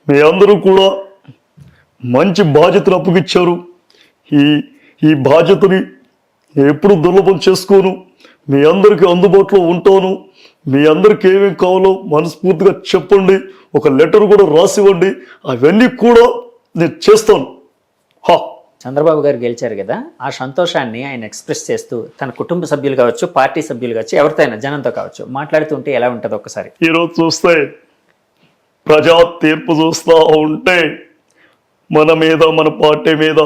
మీ అందరూ కూడా మంచి బాధ్యతను అప్పగిచ్చారు. ఈ ఈ బాధ్యతని ఎప్పుడు దుర్లభం చేసుకోను. మీ అందరికీ అందుబాటులో ఉంటాను. మీ అందరికీ ఏమేమి కావాలో మనస్ఫూర్తిగా చెప్పండి. ఒక లెటర్ కూడా రాసివ్వండి. అవన్నీ కూడా నేను చేస్తాను. చంద్రబాబు గారు గెలిచారు కదా, ఆ సంతోషాన్ని ఆయన ఎక్స్ప్రెస్ చేస్తూ తన కుటుంబ సభ్యులు కావచ్చు, పార్టీ సభ్యులు కావచ్చు, ఎవరితో అయినా జనంతో కావచ్చు మాట్లాడుతుంటే ఎలా ఉంటుంది ఒక్కసారి? ఈరోజు చూస్తే ప్రజా తీర్పు చూస్తూ ఉంటే మన మీద, మన పార్టీ మీద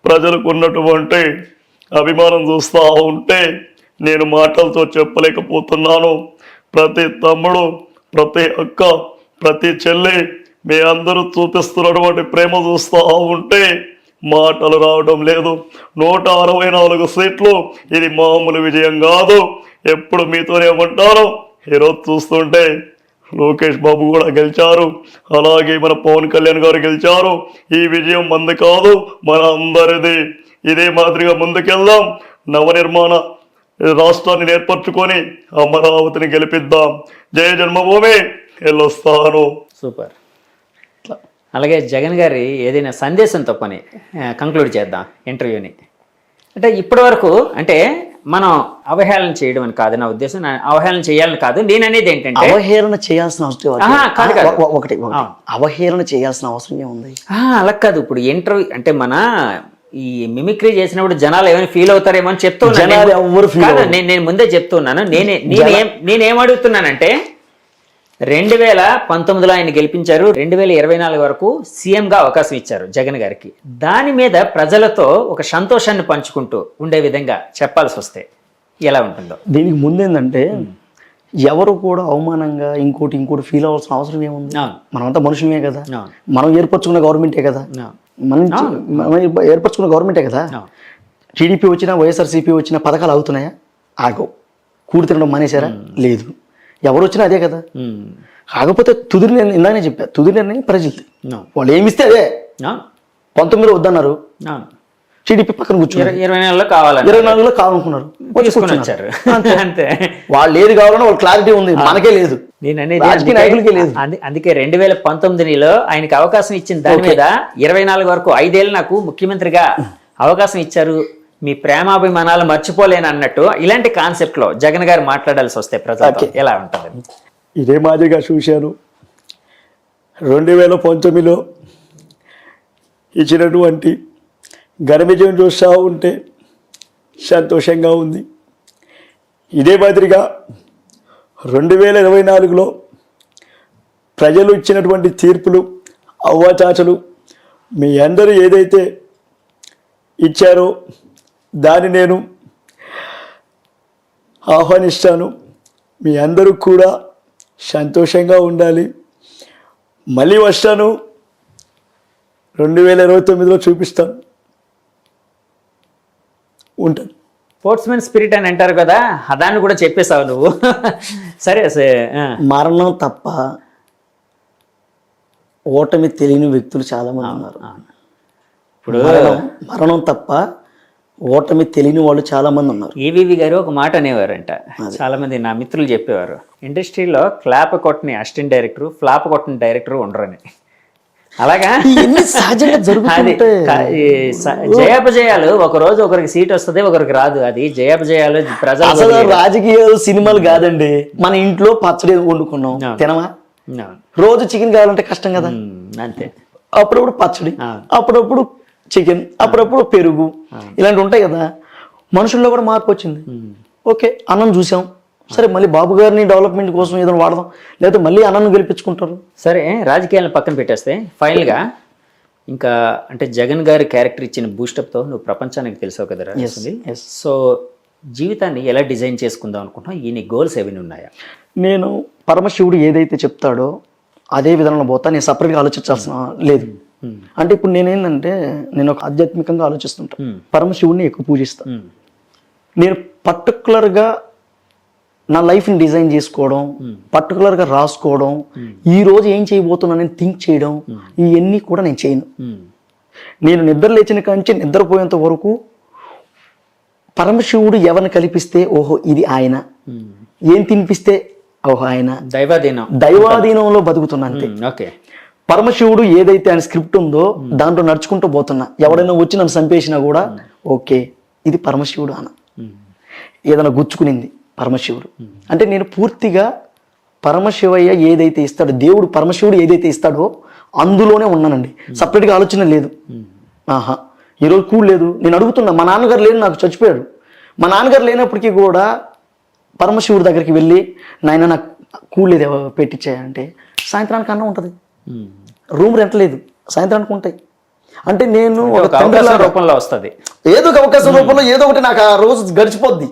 ప్రజలకు ఉన్నటువంటి అభిమానం చూస్తూ ఉంటే నేను మాటలతో చెప్పలేకపోతున్నాను. ప్రతి తమ్ముడు, ప్రతి అక్క, ప్రతి చెల్లి మీ అందరూ చూపిస్తున్నటువంటి ప్రేమ చూస్తూ ఉంటే మాటలు రావడం లేదు. 164 సీట్లు ఇది మామూలు విజయం కాదు. ఎప్పుడు మీతోనే ఉంటాను. ఈరోజు చూస్తుంటే లోకేష్ బాబు కూడా గెలిచారు, అలాగే మన పవన్ కళ్యాణ్ గారు గెలిచారు. ఈ విజయం మంది కాదు, మన అందరిది. ఇదే మాదిరిగా ముందుకెళ్దాం. నవనిర్మాణ రాష్ట్రాన్ని ఏర్పరచుకొని అమరావతిని గెలిపిద్దాం. జయ జన్మభూమి. వెళ్ళొస్తాను. సూపర్. అలాగే జగన్ గారి ఏదైనా సందేశంతో పని కంక్లూడ్ చేద్దాం ఇంటర్వ్యూని. అంటే ఇప్పటి వరకు అంటే మనం అవహేళన చేయడం అని కాదు నా ఉద్దేశం. అవహేళన చేయాలని కాదు, నేను అనేది ఏంటంటే అవహేళన చేయాల్సిన అవసరం ఒకటి అవహేళన చేయాల్సిన అవసరం ఏముంది? అలా కాదు. ఇప్పుడు ఇంటర్వ్యూ అంటే మన ఈ మిమిక్రీ చేసినప్పుడు జనాలు ఏమైనా ఫీల్ అవుతారేమో అని చెప్తున్నాను. నేను ముందే చెప్తున్నాను. నేనేం అడుగుతున్నానంటే 2019లో ఆయన గెలిపించారు, 2024 వరకు సీఎంగా అవకాశం ఇచ్చారు జగన్ గారికి. దాని మీద ప్రజలతో ఒక సంతోషాన్ని పంచుకుంటూ ఉండే విధంగా చెప్పాల్సి వస్తే ఎలా ఉంటుందో? దీనికి ముందేందంటే ఎవరు కూడా అవమానంగా ఇంకోటి ఫీల్ అవ్వాల్సిన అవసరం ఏముంది? మనమంతా మనుషులమే కదా, మనం ఏర్పరచుకున్న గవర్నమెంటే కదా, మనం ఏర్పరచుకున్న గవర్నమెంటే కదా. టీడీపీ వచ్చినా వైఎస్ఆర్సీపీ వచ్చినా పథకాలు అవుతున్నాయా? ఆగో. కూడి తినడం మానేశారా? లేదు. ఎవరు వచ్చినా అదే కదా. కాకపోతే తుది నిర్ణయం, ఇందాకనే చెప్పా, తుది నిర్ణయం ప్రజలది. వాళ్ళు ఏమిస్తే అదే. 19 వద్దన్నారు, టీడీపీ పక్కన కూర్చున్నారు. 24లో కావాలనుకున్నారు, వచ్చారు. అంతే. వాళ్ళు ఏది కావాలన్నా వాళ్ళ క్లారిటీ ఉంది, మనకే లేదు. నేను అనేది నాయకులకే లేదు. అందుకే 2019లో ఆయనకి అవకాశం ఇచ్చిన దాని మీద 24 వరకు 5 ఏళ్ళు నాకు ముఖ్యమంత్రిగా అవకాశం ఇచ్చారు, మీ ప్రేమాభిమానాలు మర్చిపోలేను అన్నట్టు ఇలాంటి కాన్సెప్ట్ లో జగన్ గారు మాట్లాడాల్సి వస్తే ప్రజలతో ఎలా ఉంటుంది? ఇదే మాదిరిగా చూశాను. 2019లో ఇచ్చినటువంటి ఘన విజయం చూస్తూ ఉంటే సంతోషంగా ఉంది. ఇదే మాదిరిగా 2024లో ప్రజలు ఇచ్చినటువంటి తీర్పులు, అవ్వాచాచలు మీ అందరూ ఏదైతే ఇచ్చారో దాన్ని నేను ఆహ్వానిస్తాను. మీ అందరూ కూడా సంతోషంగా ఉండాలి. మళ్ళీ వస్తాను, 2029లో చూపిస్తాను, ఉంటాను. స్పోర్ట్స్మెన్ స్పిరిట్ అని అంటారు కదా, దాన్ని కూడా చెప్పేశావు నువ్వు. సరే. మరణం తప్ప ఓటమి తెలియని వ్యక్తులు చాలా మంది ఉన్నారు. ఇప్పుడు మరణం తప్ప ఓటమి తెలియని వాళ్ళు చాలా మంది ఉన్నారు. ఏవివి గారు ఒక మాట అనేవారంట, చాలా మంది నా మిత్రులు చెప్పేవారు, ఇండస్ట్రీలో క్లాప్ కొట్టని అసిస్టెంట్ డైరెక్టర్, ఫ్లాప్ కొట్టని డైరెక్టర్ ఉండరని. అలాగా సహజంగా జరుగుతుంది. జయాపజయాలు ఒక రోజు ఒకరికి సీట్ వస్తుంది, ఒకరికి రాదు. అది జయాపజయాలు ప్రజలు. రాజకీయాలు సినిమాలు కాదండి. మన ఇంట్లో పచ్చడి వండుకున్నాం, తినమా? రోజు చికెన్ కావాలంటే కష్టం కదా. అంతే. అప్పుడప్పుడు పచ్చడి, అప్పుడప్పుడు చికెన్, అప్పుడప్పుడు పెరుగు, ఇలాంటివి ఉంటాయి కదా. మనుషుల్లో కూడా మార్పు వచ్చింది. ఓకే, అన్నం చూసాం, సరే మళ్ళీ బాబు గారిని డెవలప్మెంట్ కోసం ఏదైనా వాడదాం, లేకపోతే మళ్ళీ అన్నం గెలిపించుకుంటారు. సరే, రాజకీయాలను పక్కన పెట్టేస్తే ఫైనల్గా ఇంకా అంటే జగన్ గారి క్యారెక్టర్ ఇచ్చిన బూస్టప్తో నువ్వు ప్రపంచానికి తెలిసావు కదా. సో జీవితాన్ని ఎలా డిజైన్ చేసుకుందాం అనుకుంటున్నావు? ఈ నీ గోల్స్ ఏమైనా ఉన్నాయా? నేను పరమశివుడు ఏదైతే చెప్తాడో అదే విధానంలో పోతా. నేను సపరేట్గా ఆలోచించాల్సిన లేదు. అంటే ఇప్పుడు నేనేంటంటే నేను ఒక ఆధ్యాత్మికంగా ఆలోచిస్తుంటా, పరమశివుడిని ఎక్కువ పూజిస్తాను. నేను పర్టికులర్గా నా లైఫ్ని డిజైన్ చేసుకోవడం, పర్టికులర్గా రాసుకోవడం, ఈ రోజు ఏం చేయబోతున్నానని థింక్ చేయడం, ఇవన్నీ కూడా నేను చేయను. నేను నిద్ర లేచిన కాంచి నిద్రపోయేంత వరకు పరమశివుడు ఎవరిని కల్పిస్తే ఓహో ఇది ఆయన, ఏం తినిపిస్తే ఓహో ఆయన, దైవాధీనం, దైవాధీనంలో బతుకుతున్నా అంతే. ఓకే. పరమశివుడు ఏదైతే ఆయన స్క్రిప్ట్ ఉందో దాంట్లో నడుచుకుంటూ పోతున్నా. ఎవడైనా వచ్చి నన్ను చంపేసినా కూడా ఓకే, ఇది పరమశివుడు అన్న. ఏదైనా గుచ్చుకునింది పరమశివుడు అంటే నేను పూర్తిగా పరమశివయ్య ఏదైతే ఇస్తాడో, దేవుడు పరమశివుడు ఏదైతే ఇస్తాడో అందులోనే ఉన్నానండి. సపరేట్గా ఆలోచన లేదు. ఆహా ఈరోజు కూల్ లేదు, నేను అడుగుతున్నా. మా నాన్నగారు లేని, నాకు చచ్చిపోయాడు. మా నాన్నగారు లేనప్పటికీ కూడా పరమశివుడి దగ్గరికి వెళ్ళి, నాయన నాకు కూల్ లేదు పెట్టించాయంటే సాయంత్రానికి అన్నం ఉంటుంది, రూమ్ రెంట్ లేదు, సాయంత్రానికి ఉంటాయి. అంటే నేను ఒక తండ్రి రూపంలో వస్తుంది, ఏదో ఒక అవకాశం రూపంలో ఏదో ఒకటి నాకు ఆ రోజు గడిచిపోద్ది.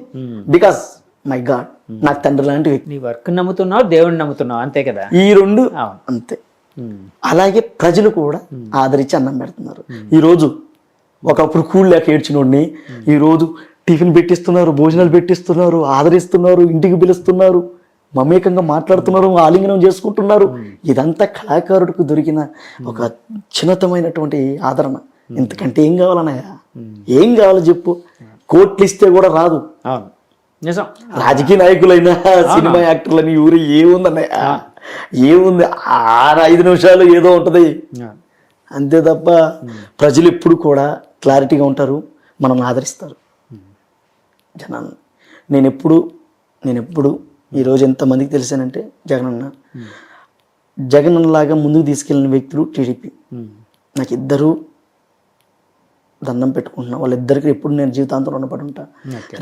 బికాస్ మై గాడ్ నాకు తండ్రి లాంటి వ్యక్తి. నీ వర్క్ నమ్ముతున్నావు, దేవుడిని నమ్ముతున్నావు, అంతే కదా. ఈ రెండు అంతే. అలాగే ప్రజలు కూడా ఆదరించి అన్నం పెడుతున్నారు. ఈరోజు ఒకప్పుడు కూల్ లేక ఏడ్చినోడిని ఈరోజు టిఫిన్ పెట్టిస్తున్నారు, భోజనాలు పెట్టిస్తున్నారు, ఆదరిస్తున్నారు, ఇంటికి పిలుస్తున్నారు, మమేకంగా మాట్లాడుతున్నారు, ఆలింగనం చేసుకుంటున్నారు. ఇదంతా కళాకారుడికి దొరికిన ఒక చిన్నతమైనటువంటి ఆదరణ. ఇంతకంటే ఏం కావాలన్నయ్యా? ఏం కావాలో చెప్పు. కోట్లు ఇస్తే కూడా రాదు. నిజం. రాజకీయ నాయకులైనా సినిమా యాక్టర్లని ఊరి ఏముందన్నయ్య? ఏముంది? 5 నిమిషాలు ఏదో ఉంటది అంతే తప్ప ప్రజలు ఎప్పుడు కూడా క్లారిటీగా ఉంటారు, మనం ఆదరిస్తారు జనాన్ని. నేను ఎప్పుడు ఈరోజు ఎంతమందికి తెలిసానంటే జగనన్నలాగా ముందుకు తీసుకెళ్ళిన వ్యక్తులు టీడీపీ. నాకు ఇద్దరు దండం పెట్టుకుంటున్నా. వాళ్ళిద్దరికి ఎప్పుడు నేను జీవితాంతం రుణపడి ఉంటా.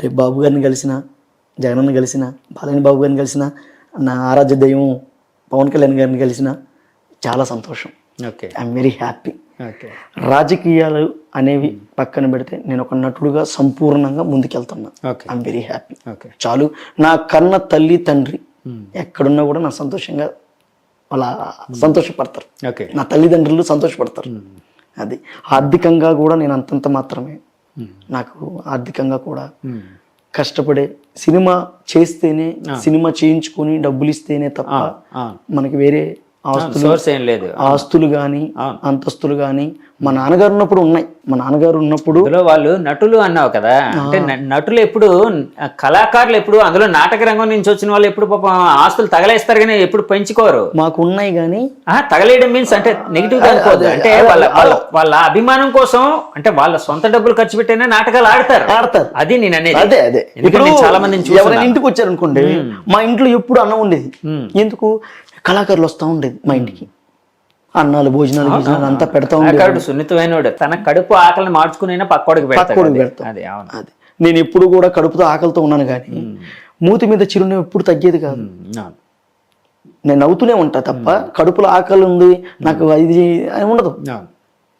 రేపు బాబు గారిని కలిసిన, జగనన్న కలిసిన, బాలని బాబు గారిని కలిసిన, నా ఆరాధ్య దైవం పవన్ కళ్యాణ్ గారిని కలిసిన చాలా సంతోషం. I'm very happy. రాజకీయాలు అనేవి పక్కన పెడితే నేను ఒక నటుడుగా సంపూర్ణంగా ముందుకెళ్తున్నా. I'm very happy. చాలు. నా కన్న తల్లి తండ్రి ఎక్కడున్నా కూడా నా సంతోషంగా వాళ్ళ సంతోషపడతారు, నా తల్లిదండ్రులు సంతోషపడతారు. అది ఆర్థికంగా కూడా నేను అంతంత మాత్రమే. నాకు ఆర్థికంగా కూడా కష్టపడే సినిమా చేస్తేనే, సినిమా చేయించుకొని డబ్బులు ఇస్తేనే తప్ప మనకి వేరే ఆస్తులు కానీ అంతస్తులు కానీ మా నాన్నగారు ఉన్నప్పుడు ఉన్నాయి. మా నాన్నగారు ఉన్నప్పుడు వాళ్ళు నటులు అన్నావు కదా, అంటే నటులు ఎప్పుడు, కళాకారులు ఎప్పుడు, అందులో నాటక రంగం నుంచి వచ్చిన వాళ్ళు ఎప్పుడు పాపం ఆస్తులు తగలేస్తారు కానీ ఎప్పుడు పెంచుకోరు. మాకు ఉన్నాయి కానీ తగలేయడం మీన్స్ అంటే నెగిటివ్ కాదు, అంటే వాళ్ళ అభిమానం కోసం, అంటే వాళ్ళ సొంత డబ్బులు ఖర్చు పెట్టైనా నాటకాలు ఆడతారు. అది నేను అనేది. అదే చాలా మంది ఎవరైనా ఇంటికి వచ్చారు అనుకోండి, మా ఇంట్లో ఎప్పుడు అన్నం ఉండేది. ఎందుకు? కళాకారులు వస్తూ ఉండేది మా ఇంటికి. అన్నాలు, భోజనాలు అంతా పెడతా ఉండేది. సున్నితమైన తన కడుపు ఆకలిని మార్చుకుని పక్కోడికి పెడతా. నేను ఎప్పుడు కూడా కడుపుతో ఆకలితో ఉన్నాను కానీ మూతి మీద చిరునవ్వు ఎప్పుడు తగ్గేది కాదు. నేను నవ్వుతూనే ఉంటా తప్ప కడుపులో ఆకలి ఉంది నాకు ఇది ఉండదు.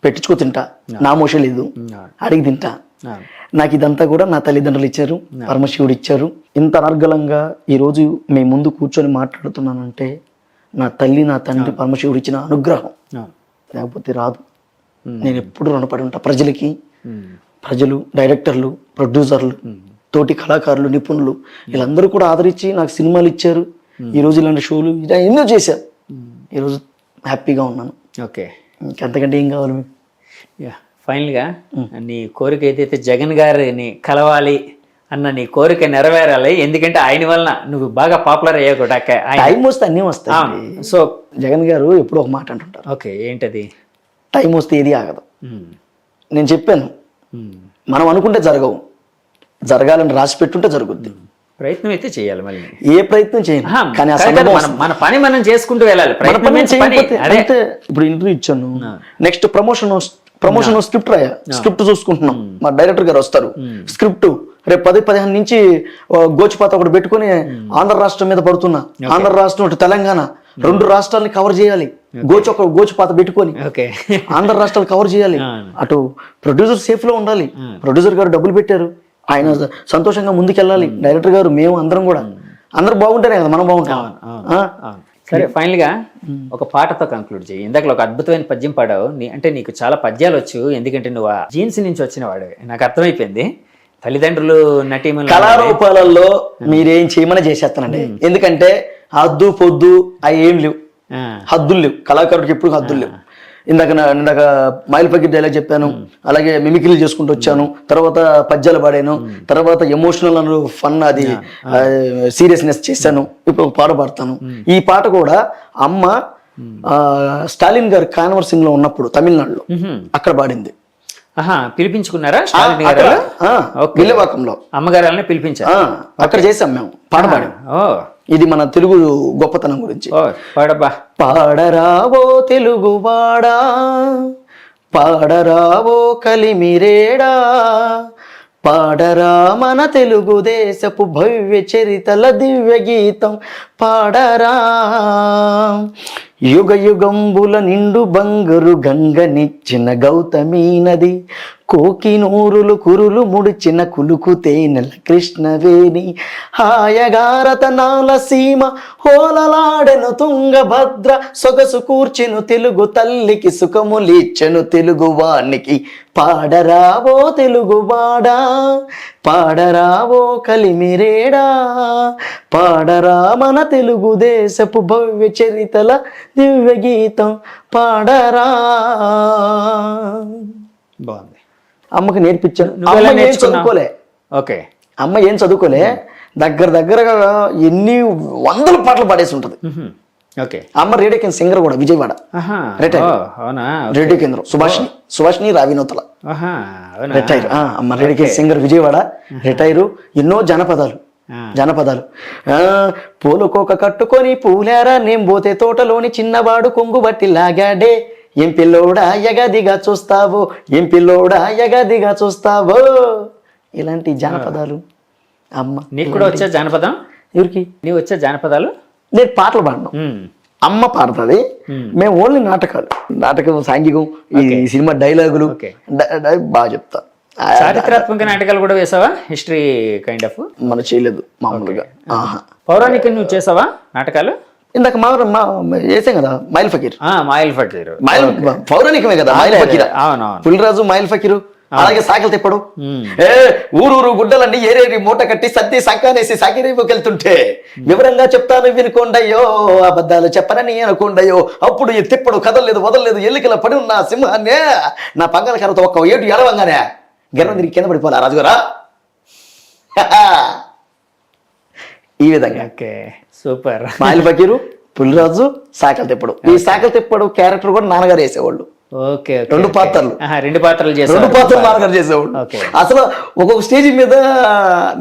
పెట్టించుకో తింటా, నా మోష లేదు, అడిగి తింటా. నాకు ఇదంతా కూడా నా తల్లిదండ్రులు ఇచ్చారు, పరమశివుడు ఇచ్చారు. ఇంత అనర్గళంగా ఈరోజు మీ ముందు కూర్చొని మాట్లాడుతున్నానంటే నా తల్లి, నా తండ్రి, పరమశివుడు ఇచ్చిన అనుగ్రహం. లేకపోతే రాదు. నేను ఎప్పుడు రుణపడి ఉంటా ప్రజలకి. ప్రజలు, డైరెక్టర్లు, ప్రొడ్యూసర్లు, తోటి కళాకారులు, నిపుణులు వీళ్ళందరూ కూడా ఆదరించి నాకు సినిమాలు ఇచ్చారు. ఈరోజు ఇలాంటి షోలు ఇలా ఎన్నో చేశారు. ఈరోజు హ్యాపీగా ఉన్నాను. ఇంకంతకంటే ఏం కావాలి మీకు? ఫైనల్గా నీ కోరిక ఏదైతే జగన్ గారిని కలవాలి అన్న నీ కోరిక నెరవేరాలి. ఎందుకంటే ఆయన వలన నువ్వు బాగా పాపులర్ అయ్యావు కూడా. టైం వస్తే అన్నీ వస్తాయి. సో జగన్ గారు ఎప్పుడు ఒక మాట అంటుంటారు. ఏంటది? టైం వస్తే ఏది ఆగదు. నేను చెప్పాను, మనం అనుకుంటే జరగవు, జరగాలని రాసి పెట్టుంటే జరుగుద్ది. ప్రయత్నం అయితే చేయాలి. మళ్ళీ ఏ ప్రయత్నం చేయాలి కానీ మన పని మనం చేసుకుంటూ వెళ్ళాలి. ఇప్పుడు ఇంటర్వ్యూ ఇచ్చాను, నెక్స్ట్ ప్రమోషన్ స్క్రిప్ట్ రాయా, స్క్రిప్ట్ చూసుకుంటున్నాం. మా డైరెక్టర్ గారు వస్తారు, స్క్రిప్ట్ రేపు 10-15 నుంచి గోచిపాత ఒకటి పెట్టుకుని ఆంధ్ర రాష్ట్రం మీద పడుతున్నా. ఆంధ్ర రాష్ట్రం అటు తెలంగాణ 2 రాష్ట్రాలని కవర్ చేయాలి. గోచిపాత పెట్టుకొని ఆంధ్ర రాష్ట్రాలు కవర్ చేయాలి. అటు ప్రొడ్యూసర్ సేఫ్ లో ఉండాలి. ప్రొడ్యూసర్ గారు డబ్బులు పెట్టారు, ఆయన సంతోషంగా ముందుకెళ్ళాలి. డైరెక్టర్ గారు, మేము అందరం కూడా, అందరూ బాగుంటేనే కదా మనం బాగుంటాం. సరే, ఫైనల్ గా ఒక పాటతో కంక్లూడ్ చేయి. ఇందాక ఒక అద్భుతమైన పద్యం పాడావు. అంటే నీకు చాలా పద్యాలు వచ్చు, ఎందుకంటే నువ్వు ఆ జీన్స్ నుంచి వచ్చిన వాడు, నాకు అర్థమైపోయింది. తల్లిదండ్రులు, నటీమణులు, కళారూపాలలో మీరేం చేయమని చేసేస్తానండి. ఎందుకంటే హద్దు పొద్దు అవి ఏం లేవు, హద్దులు లేవు. కళాకారుడికి ఎప్పుడు హద్దులు లేవు. ఇందాక మైల్ పకెట్ డైలాగ్ చెప్పాను, అలాగే మిమిక్రీలు చేసుకుంటూ వచ్చాను, తర్వాత పద్యాలు పాడాను, తర్వాత ఎమోషనల్ అను ఫన్, అది సీరియస్నెస్ చేశాను. ఇప్పుడు ఒక పాట పాడతాను. ఈ పాట కూడా అమ్మ స్టాలిన్ గారు కాన్వర్సింగ్ లో ఉన్నప్పుడు తమిళనాడులో అక్కడ పాడింది. పిలిపించుకున్నారా అక్కడ, విల్లువాకంలో అమ్మగారాలని పిలిపించారు. అక్కడ చేసాం మేము పాడబడాం. ఇది మన తెలుగు గొప్పతనం గురించి. పాడబ్బా. పాడరావో తెలుగువాడా, పాడరావో కలిమిరేడా, పాడరా మన తెలుగుదేశపు భవ్య చరితల దివ్య గీతం పాడరా. యుగ యుగంబుల నిండు బంగారు గంగనిచ్చిన గౌతమీ నది, కోకినూరులు కురులు ముడిచిన కులుకు తేనెల కృష్ణవేణి, హాయగారతనాల సీమ హోలలాడెను తుంగభద్ర, సొగసు కూర్చెను తెలుగు తల్లికి సుఖములిచ్చెను తెలుగువానికి. పాడరావో తెలుగువాడా, పాడరావో కలిమిరేడా, పాడరా మన తెలుగుదేశపు భవ్య చరితల దివ్య గీతం పాడరా. బాగుంది. అమ్మకి నేర్పించాను. నువ్వు ఎలా అమ్మ ఏం నేర్చుకున్నావు? చదువుకోలే. ఓకే. అమ్మ ఏం చదువుకోలే, దగ్గరగా ఎన్ని వందల పాటలు పాడేసి ఉంటది. ఓకే. అమ్మ రేడియో కేంద్ర సింగర్ కూడా, విజయవాడ రిటైర్. అవునా? రేడియో కేంద్రం సుభాషిణి రావినోతల అవునా? రిటైర్. అమ్మ రేడియో కేంద్ర సింగర్, విజయవాడ రిటైరు. ఎన్నో జనపదాలు పూలకోక కట్టుకొని పూలారా నేను పోతే తోటలోని చిన్నవాడు కొంగు బట్టి లాగాడే, ఏం పిల్లోడా యగదిగా చూస్తావో, ఏం పిల్లోడా యగదిగా చూస్తావో. ఇలాంటి జానపదాలు అమ్మ. నీకు కూడా వచ్చా జానపదం? ఎవరికి? నీవు వచ్చా జానపదాలు? నేను పాటలు పాడను, అమ్మ పాడుతుంది. మేము ఓన్లీ నాటకం సాంఘికం, ఈ సినిమా డైలాగులు బాగా చెప్తా. చారిత్రాత్మక నాటకాలు కూడా వేసావా? History kind of? మనం చేయలేదు మామూలుగా. పౌరాణిక నువ్వు చేసావా నాటకాలు? ఇందాక వేసాం కదా మైల్ ఫకీర్. మాయిల్ ఫకీర్ పౌరాణికమే కదా మైల్ ఫకీర్. అవునవును. పులిరాజు మైల్ ఫకీరు. అలాగే సాకలు తిప్పడు. ఊరూరు గుడ్డలన్నీ ఏరేరి మూట కట్టి సర్ది సంకానేసి సాకిరేపుకెళ్తుంటే వివరంగా చెప్తాను వినుకోండయ్యో, అబద్ధాలు చెప్పనని అనుకోండయ్యో. అప్పుడు ఈ తిప్పడు కదలలేదు వదలలేదు, ఎల్లికల పడి ఉన్న సింహాన్నే నా పంగల కర్రతో ఒక్క ఏటు ఎడవంగానే గెర్రం తిరిగి కింద పడిపోలే రాజుగారా. ఈ విధంగా సూపర్. మాయిల్ ఫకీరు, పులిరాజు, సాకలు తిప్పడు. ఈ సాకలు తిప్పడు క్యారెక్టర్ కూడా నాన్నగారు వేసేవాళ్ళు. రెండు పాత్రలు నాన్నగారు చేసేవాళ్ళు. అసలు ఒక్కొక్క స్టేజ్ మీద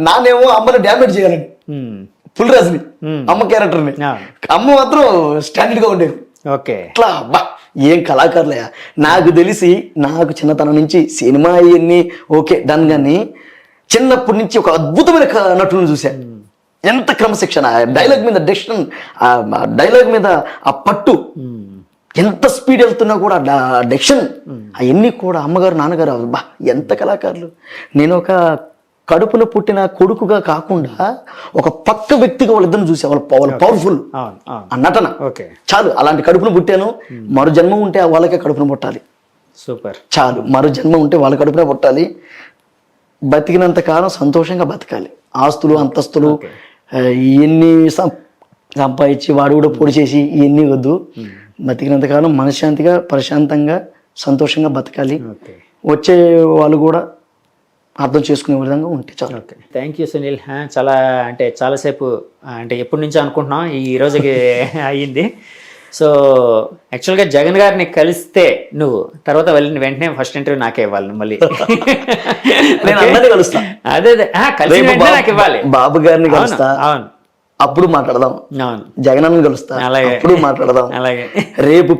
నానేమో అమ్మని డ్యామేజ్ చేయాలని, పులిరాజుని అమ్మ క్యారెక్టర్ని, అమ్మ మాత్రం స్టాండర్డ్ గా ఉండేది. అట్లా బా ఏం కళాకారులయ్యా. నాకు తెలిసి నాకు చిన్నతనం నుంచి సినిమా ఇవన్నీ ఓకే డన్, కానీ చిన్నప్పటి నుంచి ఒక అద్భుతమైన నటులను చూశాను. ఎంత క్రమశిక్షణ, డైలాగ్ మీద డెసిషన్, డైలాగ్ మీద ఆ పట్టు, ఎంత స్పీడ్ వెళ్తున్నా కూడా డెసిషన్, అవన్నీ కూడా అమ్మగారు నాన్నగారు బా ఎంత కళాకారులు. నేను ఒక కడుపున పుట్టిన కొడుకుగా కాకుండా ఒక పక్క వ్యక్తిగా వాళ్ళిద్దరిని చూసా. వాళ్ళ పవర్ఫుల్ ఆ నటన చాలు. అలాంటి కడుపున పుట్టాను, మరో జన్మ ఉంటే వాళ్ళకే కడుపున పుట్టాలి. సూపర్. చాలు, మరో జన్మ ఉంటే వాళ్ళ కడుపున పుట్టాలి. బతికినంత కాలం సంతోషంగా బతకాలి. ఆస్తులు అంతస్తులు ఇవన్నీ సంపాదించి వాడు కూడా పొడి చేసి ఇవన్నీ వద్దు. బతికినంతకాలం మనశ్శాంతిగా ప్రశాంతంగా సంతోషంగా బతకాలి. వచ్చే వాళ్ళు కూడా అర్థం చేసుకునే విధంగా ఉంటే చాలు. Thank you Sunil. చాలాసేపు ఎప్పటి నుంచో అనుకుంటున్నాం, ఈ రోజుకి అయ్యింది. సో యాక్చువల్గా జగన్ గారిని కలిస్తే నువ్వు తర్వాత వెళ్ళిన వెంటనే ఫస్ట్ ఇంటర్వ్యూ నాకే ఇవ్వాలి. మళ్ళీ నేను అందరినీ కలుస్తా. అదే కలిసి నాకు ఇవ్వాలి. బాబు గారిని కలుస్తా, అవును, అప్పుడు మాట్లాడదాం. జగనన్న కలుస్తా, అప్పుడు మాట్లాడదాం. అలాగే రేపు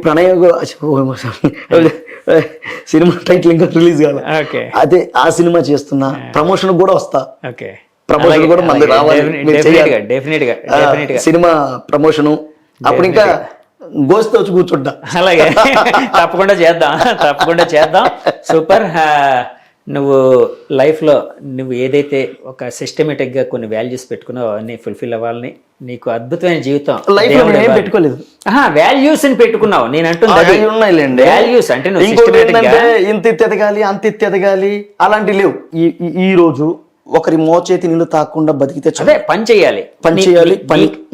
సినిమా టైటిల్ ఇంకా రిలీజ్ కావాలి, అదే ఆ సినిమా చేస్తున్నా, ప్రమోషన్ కూడా వస్తా. ప్రమోషన్ కూడా మళ్ళీ రావాలి, సినిమా ప్రమోషను. అప్పుడు ఇంకా గోస్తో వచ్చి కూర్చుంటా. అలాగే తప్పకుండా చేద్దాం. సూపర్. నువ్వు లైఫ్లో నువ్వు ఏదైతే ఒక సిస్టమేటిక్గా కొన్ని వాల్యూస్ పెట్టుకున్నావు అవన్నీ ఫుల్ఫిల్ అవ్వాలని, నీకు అద్భుతమైన జీవితం పెట్టుకోలేదు, వాల్యూస్ అని పెట్టుకున్నావు. నేను అంటుంది వాల్యూస్ అంటే ఇంత ఎదగాలి అంత ఎదగాలి అలాంటివి లేవు. ఈ రోజు ఒకరి మోచేతి నీళ్ళు తాకుండా బతికితే అదే పని చేయాలి.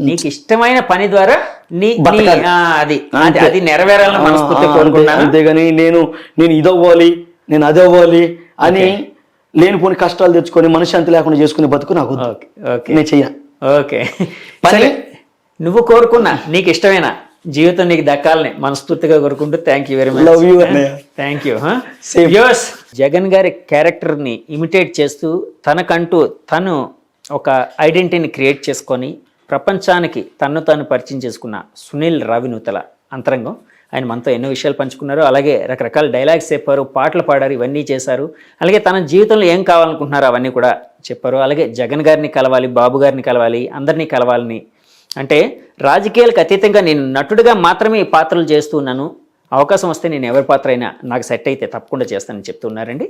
నీకు ఇష్టమైన పని ద్వారా అది నెరవేరాలని మనస్ఫూర్తిగా కోరుకున్నాను. అంతేగాని నేను ఇదవ్వాలి నేను అది అవ్వాలి అని లేనిపోని కష్టాలు తెచ్చుకొని మనశ్శాంతి లేకుండా చేసుకునే బతుకు నాకు నేను చెయ్య. ఓకే, పని నువ్వు కోరుకున్నా నీకు ఇష్టమైన జీవితం నీకు దక్కాలని మనస్ఫూర్తిగా కోరుకుంటూ thank you very much. Love you అన్నయ్య. Thank you. జగన్ గారి క్యారెక్టర్ని ఇమిటేట్ చేస్తూ తనకంటూ తను ఒక ఐడెంటిటీని క్రియేట్ చేసుకొని ప్రపంచానికి తన్ను తాను పరిచయం చేసుకున్న సునీల్ రావినూతల అంతరంగం. ఆయన మనతో ఎన్నో విషయాలు పంచుకున్నారు, అలాగే రకరకాల డైలాగ్స్ చెప్పారు, పాటలు పాడారు, ఇవన్నీ చేశారు. అలాగే తన జీవితంలో ఏం కావాలనుకుంటున్నారో అవన్నీ కూడా చెప్పారు. అలాగే జగన్ గారిని కలవాలి, బాబు గారిని కలవాలి, అందరినీ కలవాలని, అంటే రాజకీయాలకు అతీతంగా నేను నటుడిగా మాత్రమే ఈ పాత్రలు చేస్తూ ఉన్నాను, అవకాశం వస్తే నేను ఎవరి పాత్ర అయినా నాకు సెట్ అయితే తప్పకుండా చేస్తానని చెప్తున్నారండి.